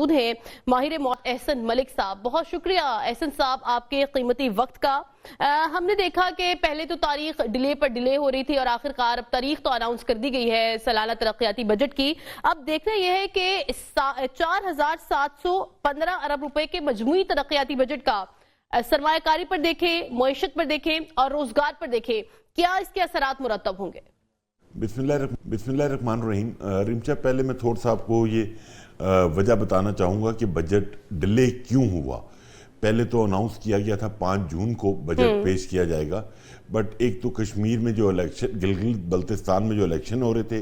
मौजूद हैं माहिर एहसन मलिक साहब। बहुत शुक्रिया एहसन साहब आपके कीमती वक्त का। हमने देखा कि पहले तो तारीख डिले पर डिले हो रही थी और आखिरकार अब तारीख तो अनाउंस कर दी गई है सालाना तरक्याती बजट की। अब देखना यह है कि 4715 अरब रुपए के मजमूई तरक्याती बजट का सरमायाकारी पर देखें, मईशत पर देखें और रोजगार पर देखें, क्या इसके असरात मुरतब होंगे? बिस्मिल्लाहिर्रहमानिर्रहीम। रिमशा, पहले मैं थोड़ा सा आपको ये वजह बताना चाहूँगा कि बजट डिले क्यों हुआ। पहले तो अनाउंस किया गया था 5 जून को बजट पेश किया जाएगा, बट एक तो कश्मीर में जो इलेक्शन, गिलगित बल्तिस्तान में जो इलेक्शन हो रहे थे,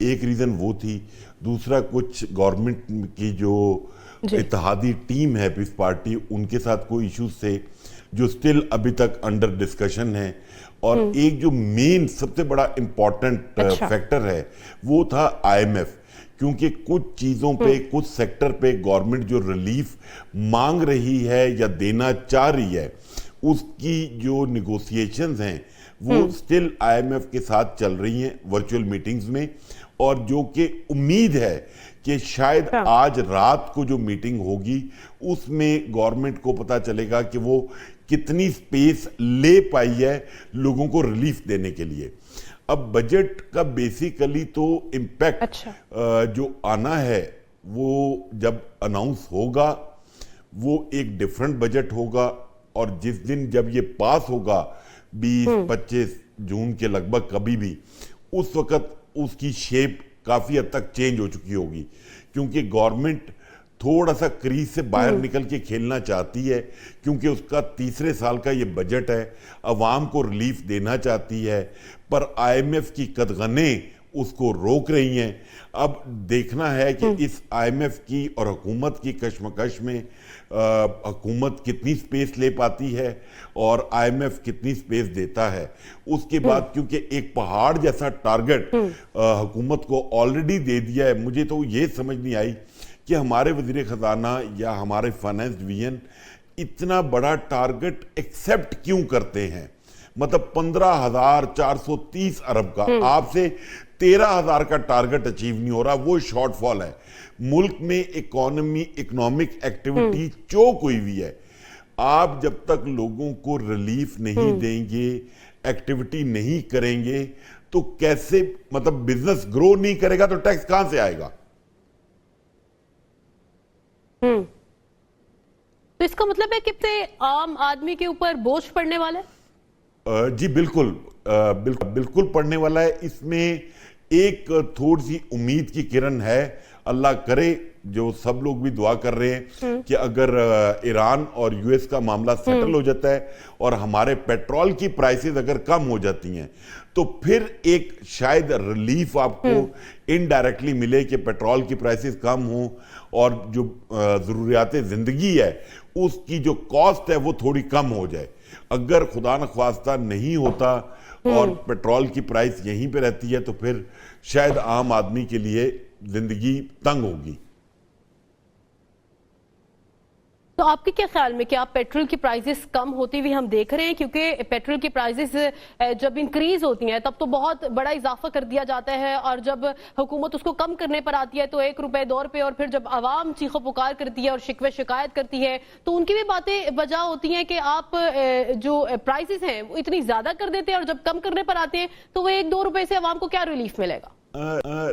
एक रीज़न वो थी। दूसरा, कुछ गवर्नमेंट की जो इत्तेहादी टीम है पीस पार्टी, उनके साथ कोई इश्यूज थे जो स्टिल अभी तक अंडर डिस्कशन है। और एक जो मेन सबसे बड़ा इंपॉर्टेंट फैक्टर है वो था IMF, क्योंकि कुछ चीज़ों पे, कुछ सेक्टर पे गवर्नमेंट जो रिलीफ मांग रही है या देना चाह रही है, उसकी जो निगोशिएशंस हैं वो स्टिल IMF के साथ चल रही हैं वर्चुअल मीटिंग्स में। और जो कि उम्मीद है कि शायद आज रात को जो मीटिंग होगी उसमें गवर्नमेंट को पता चलेगा कि वो कितनी स्पेस ले पाई है लोगों को रिलीफ देने के लिए। अब बजट का बेसिकली तो इम्पैक्ट जो आना है वो जब अनाउंस होगा वो एक डिफरेंट बजट होगा। और जिस दिन जब ये पास होगा 20-25 जून के लगभग कभी भी, उस वक्त उसकी शेप काफ़ी हद तक चेंज हो चुकी होगी, क्योंकि गवर्नमेंट थोड़ा सा क्रीज से बाहर निकल के खेलना चाहती है, क्योंकि उसका तीसरे साल का ये बजट है, अवाम को रिलीफ देना चाहती है, पर IMF की कदगनें उसको रोक रही हैं। अब देखना है कि इस IMF की और हुकूमत की कश्मकश में हुकूमत कितनी स्पेस ले पाती है और IMF कितनी स्पेस देता है। उसके बाद क्योंकि एक पहाड़ जैसा टारगेट हुकूमत को ऑलरेडी दे दिया है, मुझे तो ये समझ नहीं आई कि हमारे वज़ीर ख़जाना या हमारे फाइनेंस डिवीजन इतना बड़ा टारगेट एक्सेप्ट क्यों करते हैं। मतलब 15,430 अरब का आपसे 13,000 का टारगेट अचीव नहीं हो रहा, वो शॉर्टफॉल है। मुल्क में इकोनॉमिक एक्टिविटी चोक हुई हुई है। आप जब तक लोगों को रिलीफ नहीं देंगे, एक्टिविटी नहीं करेंगे, तो कैसे, मतलब बिजनेस ग्रो नहीं करेगा तो टैक्स कहां से आएगा? तो इसका मतलब है कि आम आदमी के ऊपर बोझ पड़ने वाला है? जी बिल्कुल, बिल्कुल पड़ने वाला है। इसमें एक थोड़ी सी उम्मीद की किरण है। अल्लाह करे, जो सब लोग भी दुआ कर रहे हैं कि अगर ईरान और US का मामला सेटल हो जाता है और हमारे पेट्रोल की प्राइसेस अगर कम हो जाती हैं, तो फिर एक शायद रिलीफ आपको इनडायरेक्टली मिले कि पेट्रोल की प्राइसेस कम हो और जो ज़रूरियात ज़िंदगी है उसकी जो कॉस्ट है वो थोड़ी कम हो जाए। अगर खुदा न ख्वास्ता नहीं होता और पेट्रोल की प्राइस यहीं पे रहती है, तो फिर शायद आम आदमी के लिए जिंदगी तंग होगी। तो आपके क्या ख्याल में, क्या पेट्रोल की प्राइसेस कम होती हुई हम देख रहे हैं? क्योंकि पेट्रोल की प्राइसेस जब इंक्रीज होती हैं तब तो बहुत बड़ा इजाफा कर दिया जाता है, और जब हुकूमत उसको कम करने पर आती है तो 1 रुपए 2 रुपए, और फिर जब आवाम चीखो पुकार करती है और शिकवे शिकायत करती है तो उनकी भी बातें वजह होती हैं कि आप जो प्राइसेस हैं वो इतनी ज्यादा कर देते हैं, और जब कम करने पर आते हैं तो वो 1-2 रुपए से आवाम को क्या रिलीफ मिलेगा?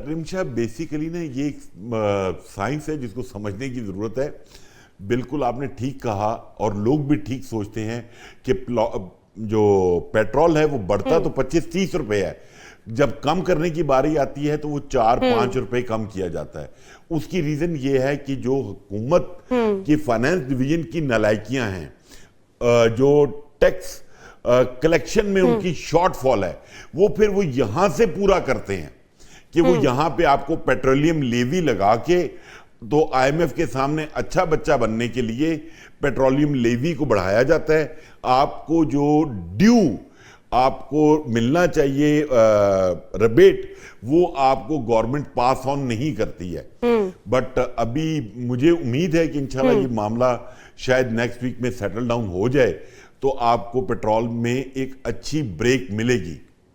रिमशा, बेसिकली ना ये एक साइंस है जिसको समझने की जरूरत है। बिल्कुल आपने ठीक कहा, और लोग भी ठीक सोचते हैं कि जो पेट्रोल है वो बढ़ता तो 25-30 रुपए है, जब कम करने की बारी आती है तो वो 4-5 रुपए कम किया जाता है। उसकी रीजन ये है कि जो हुकूमत की फाइनेंस डिवीजन की नालायकियां हैं, जो टैक्स कलेक्शन में उनकी शॉर्टफॉल है, वो फिर वो यहां से पूरा करते हैं कि वो यहां पे आपको पेट्रोलियम लेवी लगा के, तो IMF के सामने अच्छा बच्चा बनने के लिए पेट्रोलियम लेवी को बढ़ाया जाता है। आपको जो ड्यू आपको मिलना चाहिए रिबेट, वो आपको गवर्नमेंट पास ऑन नहीं करती है। बट अभी मुझे उम्मीद है कि इंशाल्लाह ये मामला शायद नेक्स्ट वीक में सेटल डाउन हो जाए, तो आपको पेट्रोल में एक अच्छी ब्रेक मिलेगी।